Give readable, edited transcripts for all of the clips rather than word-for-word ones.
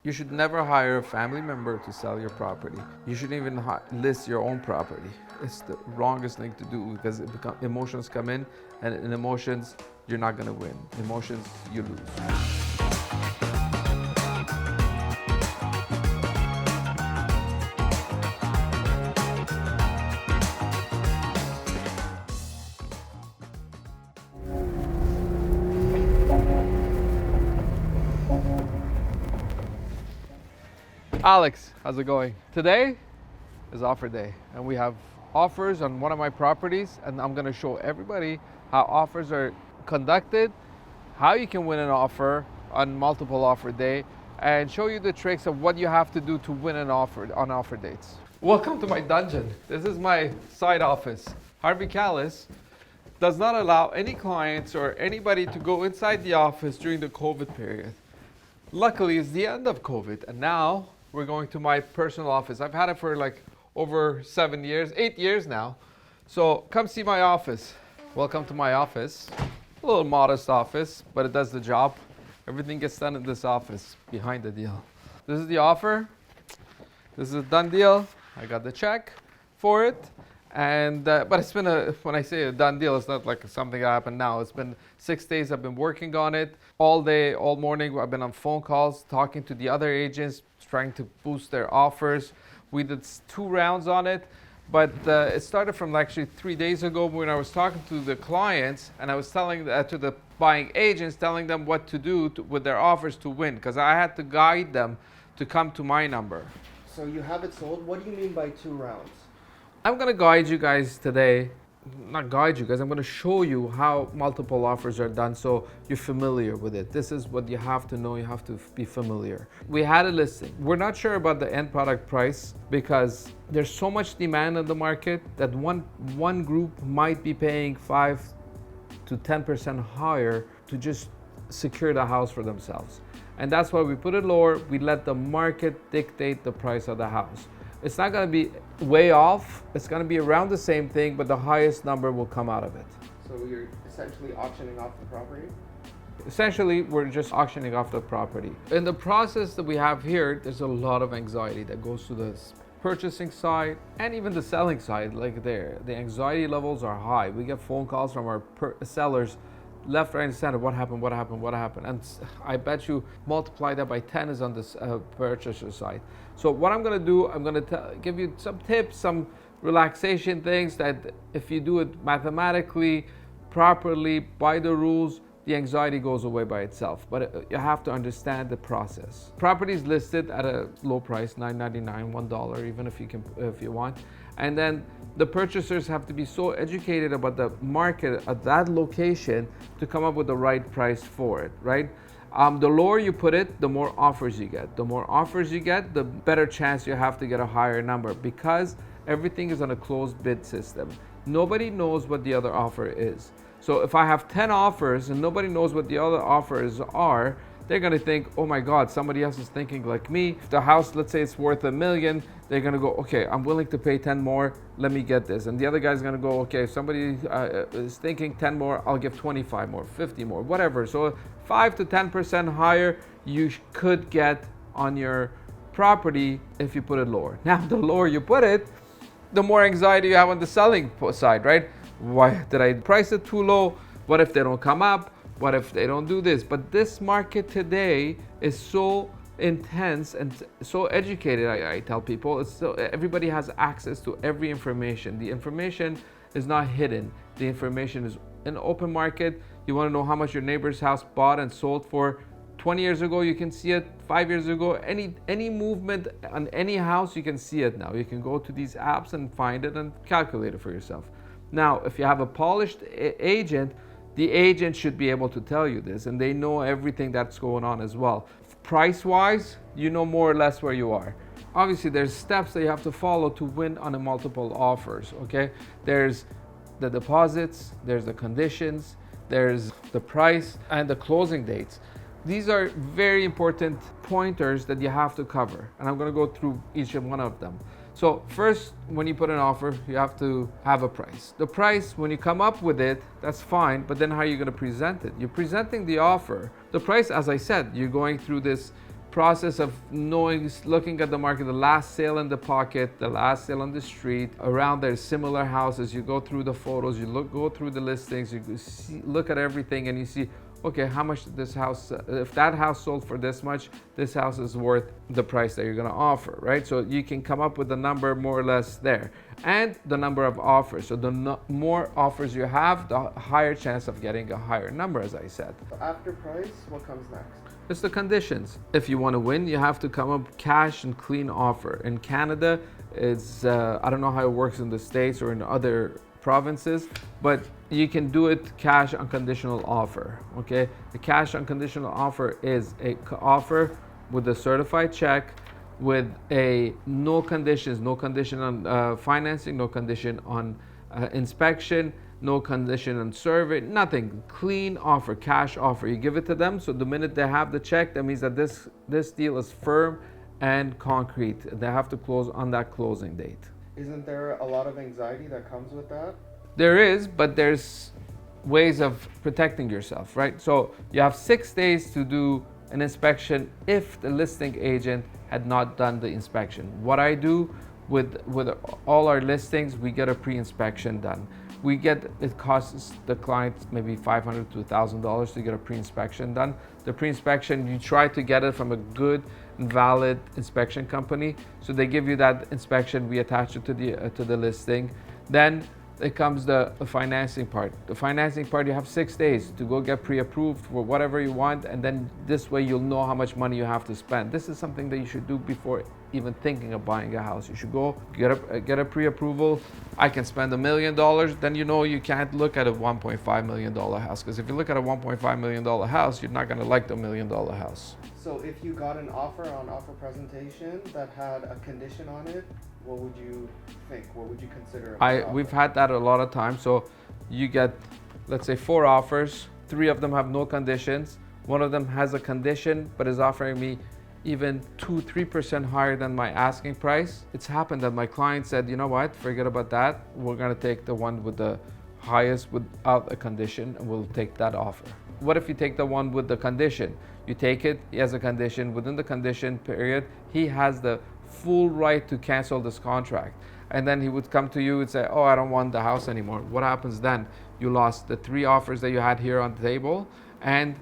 You should never hire a family member to sell your property. You shouldn't even list your own property. It's the wrongest thing to do because emotions come in, and in emotions, you're not gonna win. Emotions, you lose. Alex, how's it going? Today is offer day, and we have offers on one of my properties, and I'm gonna show everybody how offers are conducted, how you can win an offer on multiple offer day, and show you the tricks of what you have to do to win an offer on offer dates. Welcome to my dungeon. This is my side office. Harvey Callis does not allow any clients or anybody to go inside the office during the COVID period. Luckily, it's the end of COVID, and now we're going to my personal office. I've had it for like over 7 years, 8 years now. So come see my office. Welcome to my office. A little modest office, but it does the job. Everything gets done in this office behind the deal. This is the offer. This is a done deal. I got the check for it. And but it's been when I say a done deal, it's not like something that happened now. It's been 6 days I've been working on it. All day, all morning, I've been on phone calls, talking to the other agents, trying to boost their offers. We did 2 rounds on it, but it started from actually 3 days ago when I was talking to the clients, and I was telling to the buying agents, telling them what to do with their offers to win, because I had to guide them to come to my number. So you have it sold. What do you mean by 2 rounds? I'm gonna guide you guys today. Not guide you guys, I'm gonna show you how multiple offers are done so you're familiar with it. This is what you have to know, you have to be familiar. We had a listing. We're not sure about the end product price because there's so much demand in the market that one group might be paying 5 to 10% higher to just secure the house for themselves. And that's why we put it lower. We let the market dictate the price of the house. It's not going to be way off. It's going to be around the same thing, but the highest number will come out of it. So you're essentially auctioning off the property? Essentially, we're just auctioning off the property. In the process that we have here, there's a lot of anxiety that goes to the purchasing side and even the selling side. Like the anxiety levels are high. We get phone calls from our sellers left, right, and center. What happened? What happened? What happened? And I bet you multiply that by 10 is on this purchaser side. So what I'm going to do, I'm going to give you some tips, some relaxation things that if you do it mathematically, properly, by the rules, the anxiety goes away by itself. But you have to understand the process. Property is listed at a low price, $9.99, $1, even if you want. And then the purchasers have to be so educated about the market at that location to come up with the right price for it, right? The lower you put it, the more offers you get. The more offers you get, the better chance you have to get a higher number because everything is on a closed bid system. Nobody knows what the other offer is. So if I have 10 offers and nobody knows what the other offers are, they're gonna think, oh my God, somebody else is thinking like me. If the house, let's say it's worth $1 million, they're gonna go, okay, I'm willing to pay 10 more, let me get this. And the other guy's gonna go, okay, if somebody is thinking 10 more, I'll give 25 more, 50 more, whatever. So 5 to 10% higher you could get on your property if you put it lower. Now, the lower you put it, the more anxiety you have on the selling side, right? Why did I price it too low? What if they don't come up? What if they don't do this? But this market today is so intense and so educated, I tell people. It's so, everybody has access to every information. The information is not hidden. The information is in open market. You want to know how much your neighbor's house bought and sold for 20 years ago, you can see it. 5 years ago, any movement on any house, you can see it now. You can go to these apps and find it and calculate it for yourself. Now, if you have a polished agent, the agent should be able to tell you this, and they know everything that's going on as well. Price-wise, you know more or less where you are. Obviously, there's steps that you have to follow to win on a multiple offers, okay? There's the deposits, there's the conditions, there's the price, and the closing dates. These are very important pointers that you have to cover, and I'm gonna go through each one of them. So first, when you put an offer, you have to have a price. The price, when you come up with it, that's fine, but then how are you gonna present it? You're presenting the offer. The price, as I said, you're going through this process of knowing, looking at the market, the last sale in the pocket, the last sale on the street, around there, similar houses. You go through the photos, go through the listings, you see, look at everything, and you see, okay, how much did this house, if that house sold for this much, this house is worth the price that you're gonna offer, right? So you can come up with a number more or less there. And the number of offers. So the more offers you have, the higher chance of getting a higher number, as I said. After price, what comes next? It's the conditions. If you want to win, you have to come up cash and clean offer. In Canada, it's, I don't know how it works in the States or in other provinces, but you can do it cash unconditional offer, okay? The cash unconditional offer is a offer with a certified check, with a no conditions, no condition on financing, no condition on inspection, no condition on survey, nothing. Clean offer, cash offer. You give it to them, so the minute they have the check, that means that this deal is firm and concrete. They have to close on that closing date. Isn't there a lot of anxiety that comes with that? There is, but there's ways of protecting yourself, right? So you have 6 days to do an inspection if the listing agent had not done the inspection. What I do with all our listings, we get a pre-inspection done. It costs the client maybe $500 to $1,000 to get a pre-inspection done. The pre-inspection, you try to get it from a good and valid inspection company. So they give you that inspection, we attach it to the listing. Then it comes the financing part. The financing part, you have 6 days to go get pre-approved for whatever you want, and then this way you'll know how much money you have to spend. This is something that you should do before even thinking of buying a house. You should go get a pre-approval. I can spend $1 million, then you know you can't look at a $1.5 million house, because if you look at a $1.5 million house, you're not gonna like the $1 million house. So if you got an offer on offer presentation that had a condition on it, what would you think? What would you consider? We've had that a lot of times. So you get, let's say, 4 offers, 3 of them have no conditions. One of them has a condition, but is offering me even 2-3% higher than my asking price. It's happened that my client said, you know what, forget about that. We're gonna take the one with the highest without a condition, and we'll take that offer. What if you take the one with the condition? You take it as a condition. Within the condition period, he has the full right to cancel this contract. And then he would come to you and say, oh, I don't want the house anymore. What happens then? You lost the 3 offers that you had here on the table, and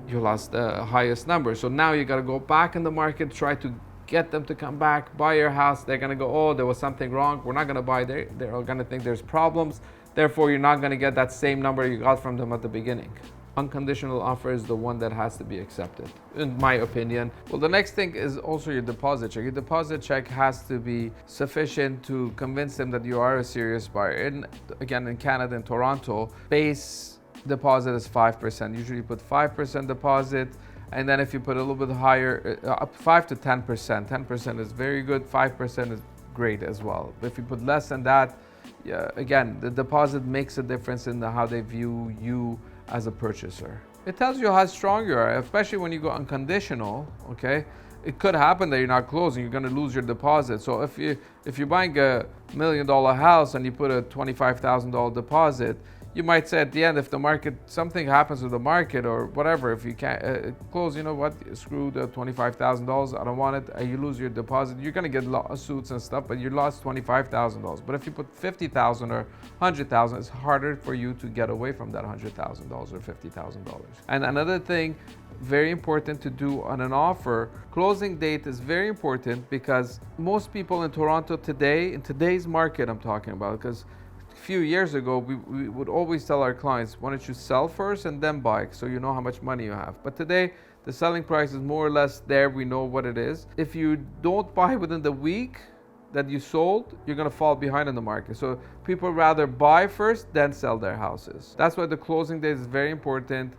you lost the highest number. So now you got to go back in the market, try to get them to come back, buy your house. They're going to go, oh, there was something wrong. We're not going to buy there. They're all going to think there's problems. Therefore, you're not going to get that same number you got from them at the beginning. Unconditional offer is the one that has to be accepted, in my opinion. Well, the next thing is also your deposit check. Your deposit check has to be sufficient to convince them that you are a serious buyer. Again, in Canada, in Toronto, base deposit is 5%. Usually you put 5% deposit, and then if you put a little bit higher, up 5 to 10%. 10% is very good, 5% is great as well. But if you put less than that, yeah, again, the deposit makes a difference in how they view you as a purchaser. It tells you how strong you are, especially when you go unconditional, okay? It could happen that you're not closing, you're gonna lose your deposit. So if you're buying a $1 million house and you put a $25,000 deposit, you might say at the end, if the market, something happens with the market or whatever, if you can't close, you know what, screw the $25,000, I don't want it, and you lose your deposit, you're gonna get lawsuits and stuff, but you lost $25,000. But if you put $50,000 or $100,000, it's harder for you to get away from that $100,000 or $50,000. And another thing, very important to do on an offer, closing date is very important, because most people in Toronto today, in today's market I'm talking about, because few years ago, we would always tell our clients, why don't you sell first and then buy, so you know how much money you have. But today, the selling price is more or less there. We know what it is. If you don't buy within the week that you sold, you're gonna fall behind in the market. So people rather buy first, then sell their houses. That's why the closing date is very important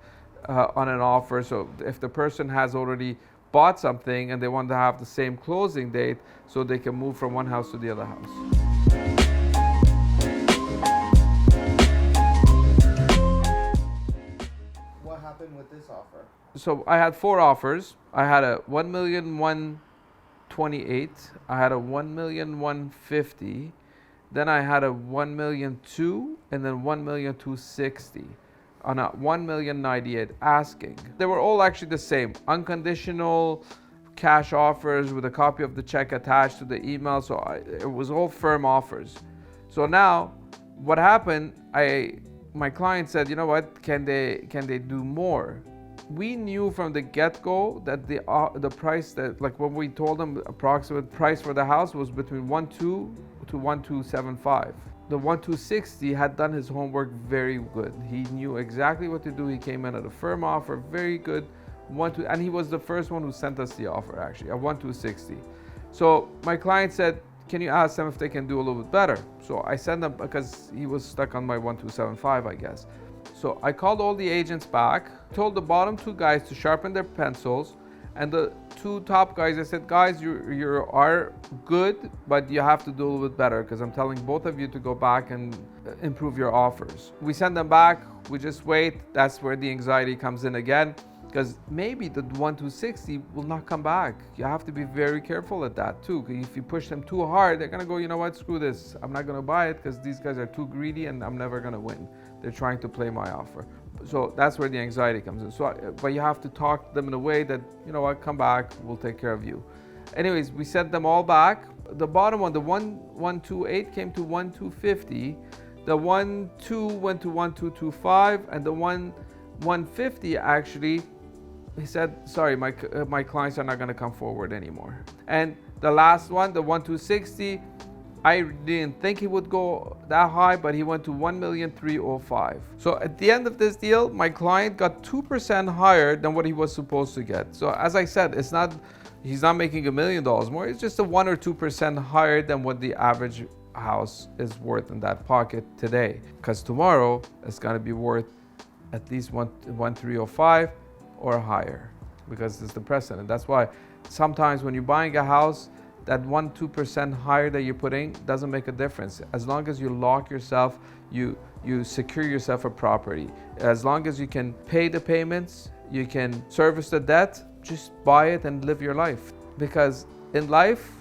on an offer. So if the person has already bought something and they want to have the same closing date, so they can move from one house to the other house. With this offer? So I had 4 offers. I had a 1,128,000. I had a 1,150,000. Then I had a 1,200,000, and then 1,260,000 on a 1,098,000 asking. They were all actually the same: unconditional, cash offers with a copy of the check attached to the email. So it was all firm offers. So now what happened, my client said, you know what, can they do more? We knew from the get-go that the price, that like when we told them the approximate price for the house was between 1.2 to 1.275. The 1.260 had done his homework very good. He knew exactly what to do. He came in at a firm offer, very good. And he was the first one who sent us the offer, actually, at 1.260. So my client said, can you ask them if they can do a little bit better? So I sent them, because he was stuck on my 1.275, I guess. So I called all the agents back, told the bottom two guys to sharpen their pencils, and the two top guys, I said, guys, you are good, but you have to do a little bit better, because I'm telling both of you to go back and improve your offers. We send them back, we just wait. That's where the anxiety comes in again, because maybe the 1.260 will not come back. You have to be very careful at that too. If you push them too hard, they're gonna go, you know what, screw this. I'm not gonna buy it because these guys are too greedy and I'm never gonna win. They're trying to play my offer. So that's where the anxiety comes in. So, but you have to talk to them in a way that, you know what, come back, we'll take care of you. Anyways, we sent them all back. The bottom one, the 1.128 came to 1.250. The 1.2 went to 1.225, and the 1.150 actually, he said, sorry, my clients are not going to come forward anymore. And the last one, the 1.260, I didn't think he would go that high, but he went to 1,305,000. So at the end of this deal, my client got 2% higher than what he was supposed to get. So as I said, he's not making $1 million more. It's just a 1 or 2% higher than what the average house is worth in that pocket today. Because tomorrow it's going to be worth at least 1,305 or higher, because it's the precedent. That's why sometimes when you're buying a house, that 1-2% higher that you're putting doesn't make a difference. As long as you lock yourself, you secure yourself a property. As long as you can pay the payments, you can service the debt, just buy it and live your life. Because in life,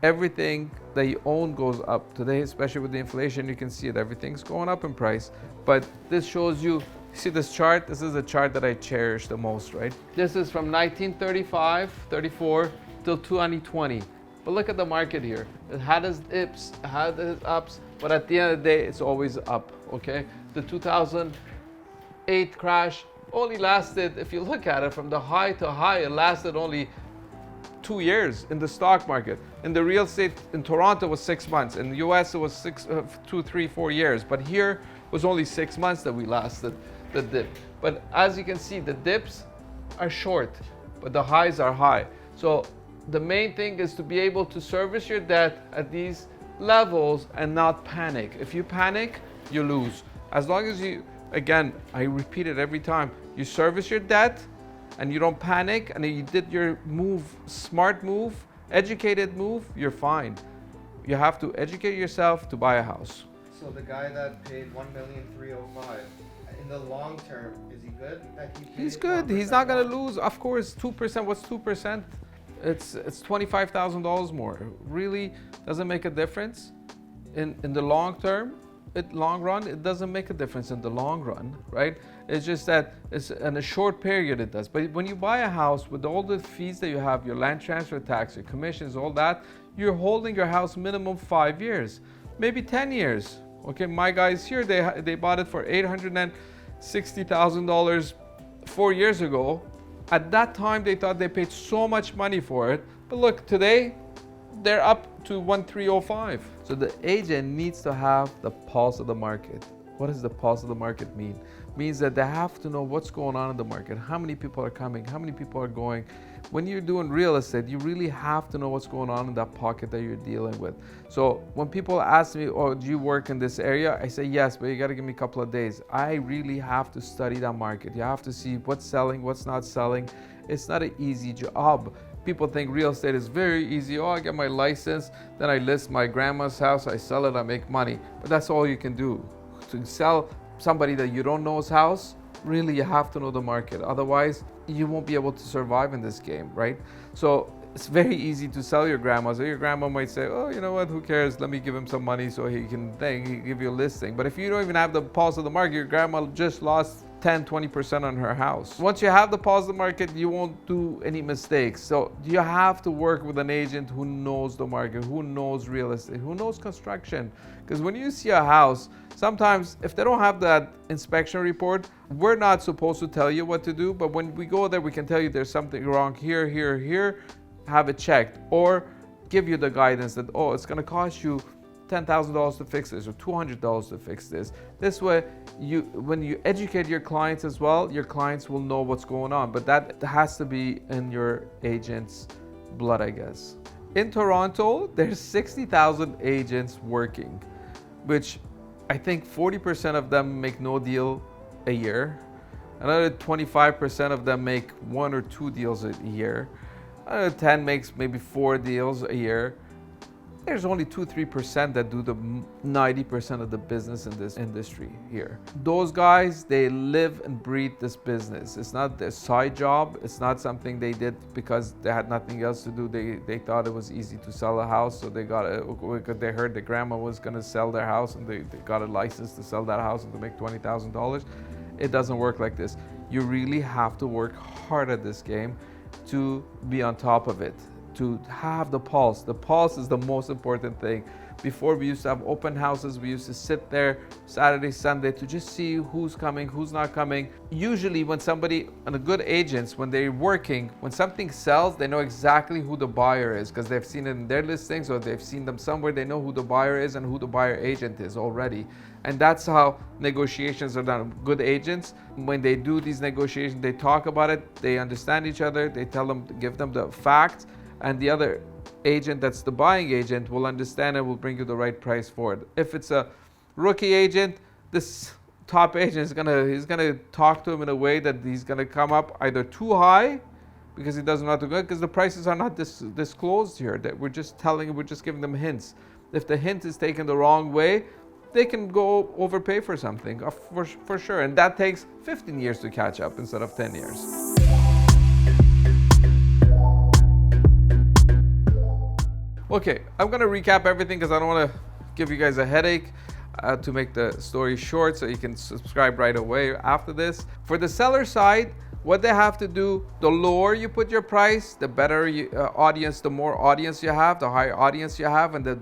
everything that you own goes up. Today, especially with the inflation, you can see it, everything's going up in price. But this shows you, see this chart? This is the chart that I cherish the most, right? This is from 1935, 34 till 2020. But look at the market here. It had its dips, it had its ups, but at the end of the day, it's always up, okay? The 2008 crash only lasted, if you look at it from the high to high, it lasted only 2 years in the stock market. In the real estate in Toronto was 6 months. In the US, it was 2, 3, 4 years. But here was only 6 months that we lasted the dip. But as you can see, the dips are short, but the highs are high. So the main thing is to be able to service your debt at these levels and not panic. If you panic, you lose. As long as you, again, I repeat it every time, you service your debt and you don't panic and you did your move, smart move, educated move, you're fine. You have to educate yourself to buy a house. So the guy that paid 1,305,000, in the long term, is he good? That he paid He's good. He's not going to lose. Of course, 2%. What's 2%? It's $25,000 more. It really doesn't make a difference in the long term. Long run, it doesn't make a difference in the long run, right? It's just that it's in a short period it does. But when you buy a house with all the fees that you have, your land transfer tax, your commissions, all that, you're holding your house minimum 5 years, maybe 10 years. Okay, my guys here, they bought it for $860,000 4 years ago. At that time, they thought they paid so much money for it. But look, today, they're up to 1,305. So the agent needs to have the pulse of the market. What does the pulse of the market mean? Means that they have to know what's going on in the market, how many people are coming, how many people are going. When you're doing real estate, you really have to know what's going on in that pocket that you're dealing with. So when people ask me, oh, do you work in this area? I say, yes, but you got to give me a couple of days. I really have to study that market. You have to see what's selling, what's not selling. It's not an easy job. People think real estate is very easy. Oh, I get my license, then I list my grandma's house, I sell it, I make money. But that's all you can do. To sell somebody that you don't know's house, really you have to know the market. Otherwise, you won't be able to survive in this game, right? So it's very easy to sell your grandma. So your grandma might say, oh, you know what, who cares? Let me give him some money so he can give you a listing. But if you don't even have the pulse of the market, your grandma just lost 10-20% on her house. Once you have the positive market, you won't do any mistakes. So you have to work with an agent who knows the market, who knows real estate, who knows construction. Because when you see a house, sometimes if they don't have that inspection report, we're not supposed to tell you what to do, but when we go there, we can tell you there's something wrong here, here, here, have it checked, or give you the guidance that, oh, it's gonna cost you $10,000 to fix this or $200 to fix this. This way, when you educate your clients as well, your clients will know what's going on. But that has to be in your agent's blood, I guess. In Toronto, there's 60,000 agents working, which I think 40% of them make no deal a year. Another 25% of them make 1 or 2 deals a year. Another 10 makes maybe 4 deals a year. There's only 2-3% that do the 90% of the business in this industry here. Those guys, they live and breathe this business. It's not their side job. It's not something they did because they had nothing else to do. They thought it was easy to sell a house, so they heard that grandma was gonna sell their house and they got a license to sell that house and to make $20,000. It doesn't work like this. You really have to work hard at this game to be on top of it, to have the pulse. The pulse is the most important thing. Before, we used to have open houses. We used to sit there Saturday, Sunday to just see who's coming, who's not coming. Usually when somebody, and the good agents, when they're working, when something sells, they know exactly who the buyer is because they've seen it in their listings or they've seen them somewhere. They know who the buyer is and who the buyer agent is already. And that's how negotiations are done. Good agents, when they do these negotiations, they talk about it, they understand each other, they tell them, give them the facts, and the other agent, that's the buying agent, will understand and will bring you the right price for it. If it's a rookie agent, this top agent he's gonna talk to him in a way that he's gonna come up either too high because he doesn't know how to go, because the prices are not disclosed here. That we're just giving them hints. If the hint is taken the wrong way, they can go overpay for something, for sure. And that takes 15 years to catch up instead of 10 years. Okay, I'm gonna recap everything because I don't wanna give you guys a headache to make the story short, so you can subscribe right away after this. For the seller side, what they have to do, the lower you put your price, the better audience, the more audience you have, the higher audience you have, and the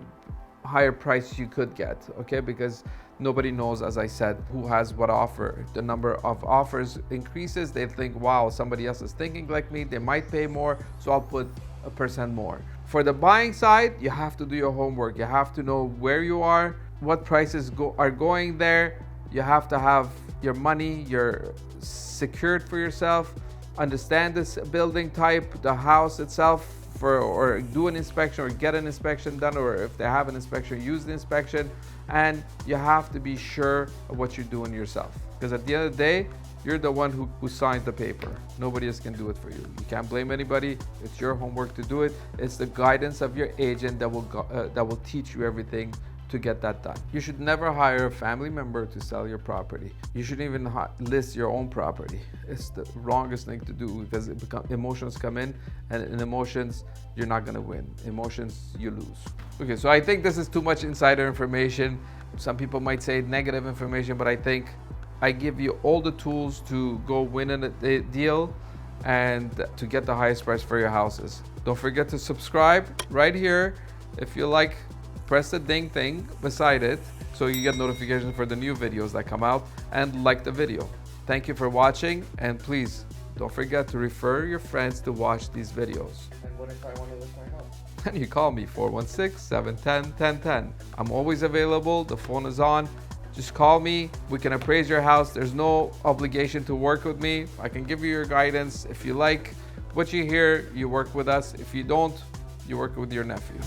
higher price you could get, okay? Because nobody knows, as I said, who has what offer. The number of offers increases. They think, wow, somebody else is thinking like me. They might pay more, so I'll put 1% more. For the buying side, you have to do your homework. You have to know where you are, what prices are going there. You have to have your money, you're secured for yourself, understand this building type, the house itself, or do an inspection or get an inspection done, or if they have an inspection, use the inspection. And you have to be sure of what you're doing yourself, because at the end of the day, you're the one who signed the paper. Nobody else can do it for you. You can't blame anybody. It's your homework to do it. It's the guidance of your agent that will teach you everything to get that done. You should never hire a family member to sell your property. You shouldn't even list your own property. It's the wrongest thing to do, because emotions come in, and in emotions, you're not gonna win. Emotions, you lose. Okay, so I think this is too much insider information. Some people might say negative information, but I think I give you all the tools to go win a deal and to get the highest price for your houses. Don't forget to subscribe right here. If you like, press the ding thing beside it so you get notifications for the new videos that come out, and like the video. Thank you for watching, and please don't forget to refer your friends to watch these videos. And what if I want to list my house? And you call me 416-710-1010. I'm always available. The phone is on. Just call me. We can appraise your house. There's no obligation to work with me. I can give you your guidance. If you like what you hear, you work with us. If you don't, you work with your nephew.